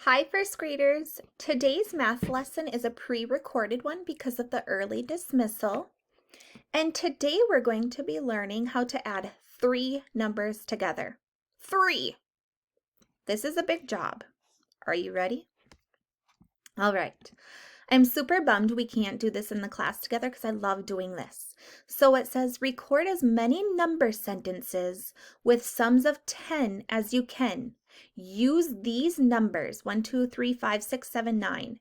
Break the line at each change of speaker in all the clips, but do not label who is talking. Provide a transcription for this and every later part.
Hi, first graders. Today's math lesson is a pre-recorded one because of the early dismissal. And today we're going to be learning how to add three numbers together. Three. This is a big job. Are you ready? All right. I'm super bummed we can't do this in the class together because I love doing this. So it says record as many number sentences with sums of 10 as you can. Use these numbers 1, 2, 3, 5, 6, 7, 9.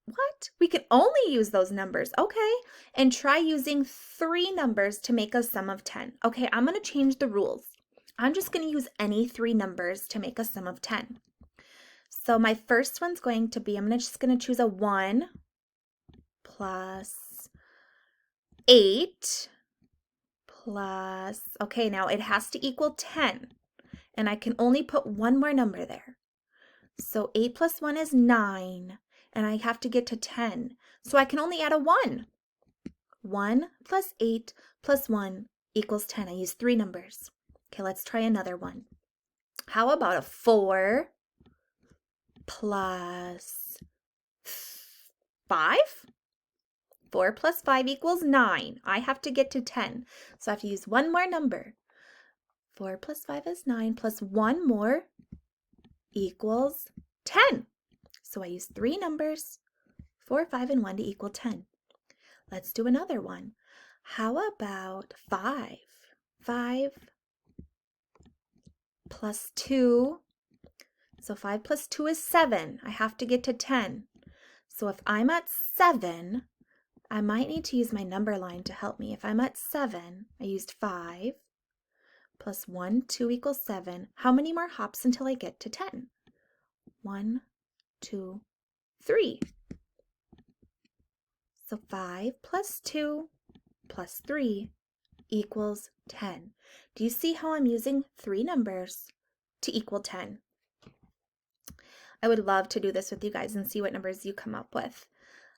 What? We can only use those numbers. Okay. And try using three numbers to make a sum of 10. Okay, I'm going to change the rules. I'm just going to use any three numbers to make a sum of 10. So my first one's going to be, I'm just going to choose a 1 plus 8 plus, okay, now it has to equal 10. And I can only put one more number there. So 8 plus 1 is 9. And I have to get to 10. So I can only add a 1. 1 plus 8 plus 1 equals 10. I use three numbers. Okay, let's try another one. How about a 4 plus 5? 4 plus 5 equals 9. I have to get to 10. So I have to use one more number. 4 plus 5 is 9 plus one more equals 10. So I use three numbers, 4, 5, and 1 to equal 10. Let's do another one. How about 5? 5 plus 2. So 5 plus 2 is 7. I have to get to 10. So if I'm at 7, I might need to use my number line to help me. If I'm at 7, I used 5 plus 1, 2 equals 7. How many more hops until I get to 10? 1, 2, 3. So 5 plus 2 plus 3 equals 10. Do you see how I'm using three numbers to equal 10? I would love to do this with you guys and see what numbers you come up with.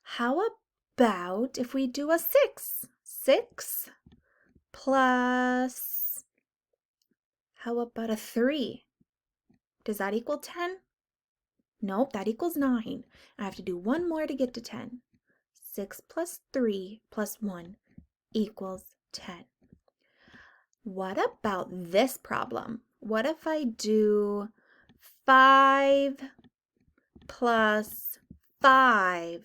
How about if we do a 6? 6 plus, how about a 3? Does that equal 10? Nope, that equals 9. I have to do one more to get to 10. 6 plus 3 plus 1 equals 10. What about this problem? What if I do 5 plus 5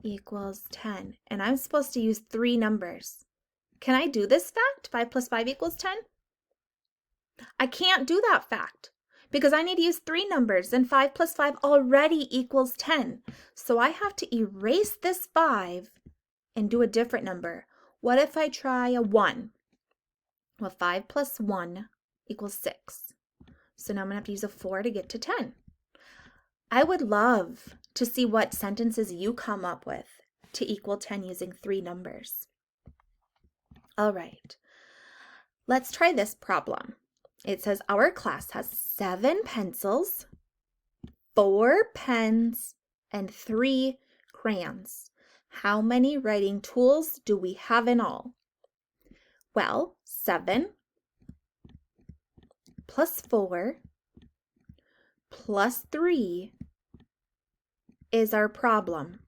equals 10? And I'm supposed to use three numbers. Can I do this fact? 5 plus 5 equals 10? I can't do that fact because I need to use three numbers and 5 plus 5 already equals 10. So I have to erase this 5 and do a different number. What if I try a 1? Well, 5 plus 1 equals 6. So now I'm going to have to use a 4 to get to 10. I would love to see what sentences you come up with to equal 10 using three numbers. All right, let's try this problem. It says our class has 7 pencils, 4 pens, and 3 crayons. How many writing tools do we have in all? Well, 7 plus 4 plus 3 is our problem.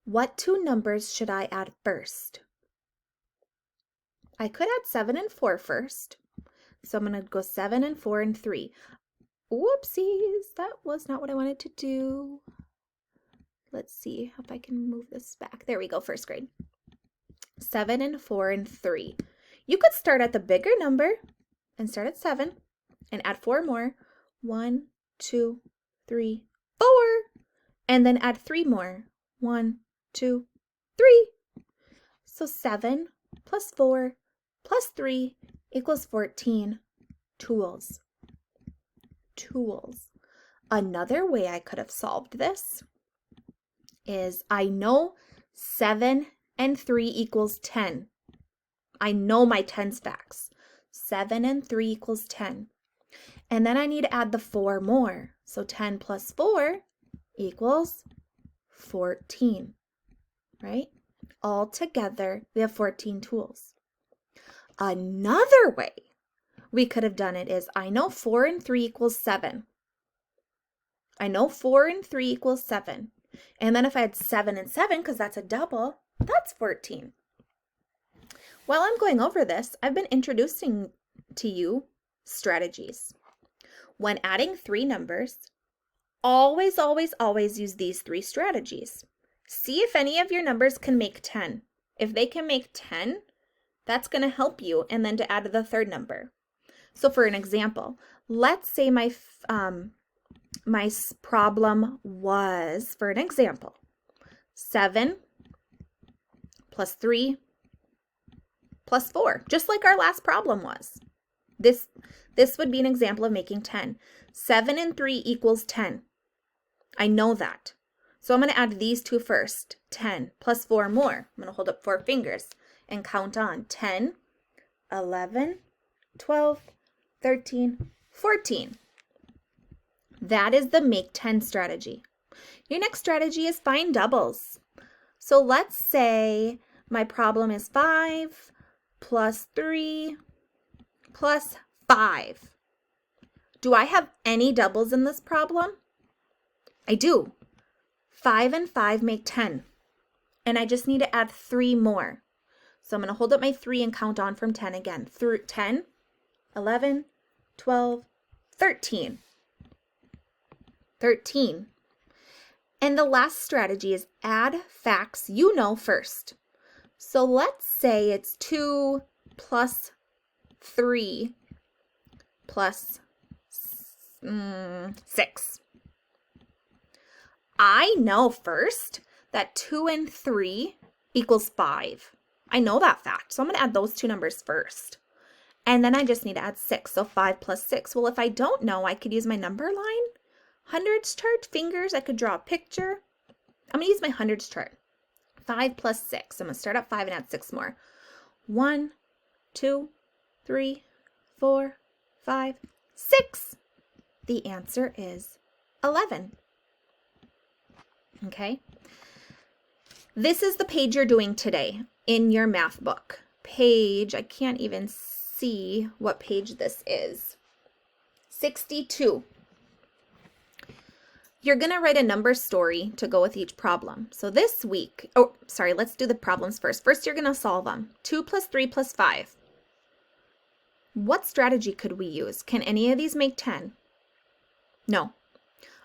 What two numbers should I add first? I could add 7 and 4 first. So I'm going to go 7 and 4 and 3. Whoopsies, that was not what I wanted to do. Let's see if I can move this back. There we go, first grade. 7 and 4 and 3. You could start at the bigger number and start at 7 and add 4 more. 1, 2, 3, 4. And then add 3 more. 1, 2, 3. So 7 plus 4 plus 3 equals 14 tools. Tools. Another way I could have solved this is I know 7 and 3 equals 10. I know my tens facts. 7 and 3 equals 10. And then I need to add the 4 more. So 10 plus 4 equals 14, right? All together, we have 14 tools. Another way we could have done it is, I know 4 and 3 equals 7. I know 4 and 3 equals 7. And then if I had 7 and 7, because that's a double, that's 14. While I'm going over this, I've been introducing to you strategies. When adding three numbers, always, always, always use these three strategies. See if any of your numbers can make 10. If they can make 10, that's going to help you, and then to add the third number. So for an example, let's say my problem was, for an example, 7 plus 3 plus 4, just like our last problem was. This would be an example of making 10. 7 and 3 equals 10. I know that. So I'm going to add these two first. 10 plus 4 more. I'm going to hold up 4 fingers and count on. 10, 11, 12, 13, 14. That is the make 10 strategy. Your next strategy is find doubles. So let's say my problem is 5 plus 3 plus 5. Do I have any doubles in this problem? I do. 5 and 5 make 10. And I just need to add 3 more. So I'm going to hold up my 3 and count on from 10 again. Through 10, 11, 12, 13. 13. And the last strategy is add facts you know first. So let's say it's 2 plus 3 plus 6. I know first that 2 and 3 equals 5. I know that fact, so I'm going to add those two numbers first. And then I just need to add 6, so 5 plus 6. Well, if I don't know, I could use my number line. Hundreds chart, fingers, I could draw a picture. I'm going to use my hundreds chart. 5 plus 6. I'm going to start at 5 and add 6 more. 1, 2, 3, 4, 5, 6. The answer is 11. Okay? This is the page you're doing today in your math book. Page, I can't even see what page this is. 62. You're going to write a number story to go with each problem. So this week, let's do the problems first. First, you're going to solve them. 2 plus 3 plus 5. What strategy could we use? Can any of these make 10? No.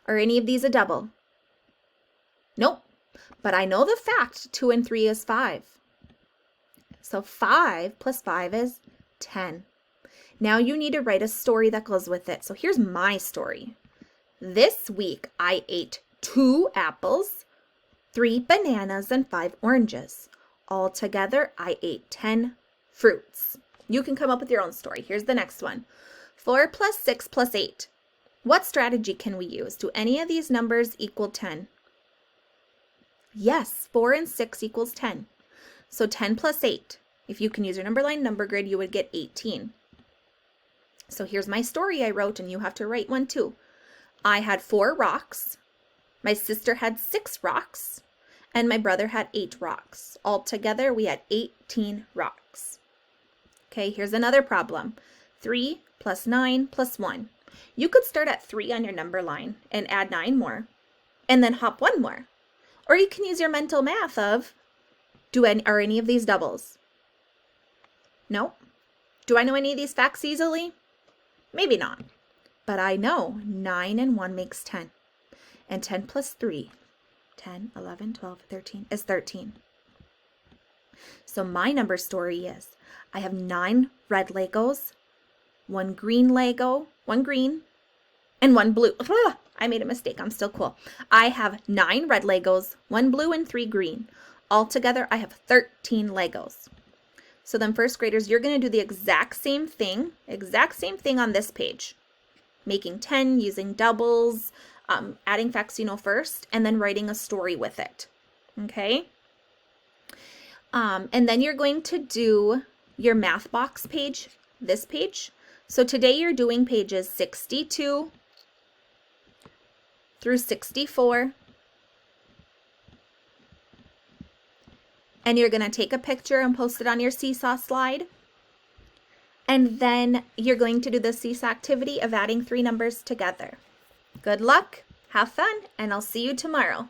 Are any of these a double? Nope. But I know the fact 2 and 3 is 5. So 5 plus 5 is 10. Now you need to write a story that goes with it. So here's my story. This week I ate 2 apples, 3 bananas, and 5 oranges. Altogether, I ate 10 fruits. You can come up with your own story. Here's the next one. 4 plus 6 plus 8. What strategy can we use? Do any of these numbers equal 10? Yes, 4 and 6 equals 10. So 10 plus 8. If you can use your number line number grid, you would get 18. So here's my story I wrote, and you have to write one too. I had 4 rocks. My sister had 6 rocks. And my brother had 8 rocks. Altogether, we had 18 rocks. Okay, here's another problem. 3 plus 9 plus 1. You could start at 3 on your number line and add 9 more. And then hop 1 more. Or you can use your mental math of, are any of these doubles? No. Do I know any of these facts easily? Maybe not. But I know 9 and 1 makes 10. And 10 plus 3, 10, 11, 12, 13 is 13. So my number story is, I have 9 red Legos, 1 green Lego, 1 green, and 1 blue. I made a mistake. I'm still cool. I have 9 red Legos, 1 blue, and 3 green. Altogether, I have 13 Legos. So then first graders, you're going to do the exact same thing on this page. Making 10, using doubles, adding facts you know first, and then writing a story with it. Okay? And then you're going to do your math box page, this page. So today you're doing pages 62 through 64. And you're going to take a picture and post it on your Seesaw slide. and then you're going to do the seesaw activity of adding 3 numbers together. Good luck, have fun, and I'll see you tomorrow.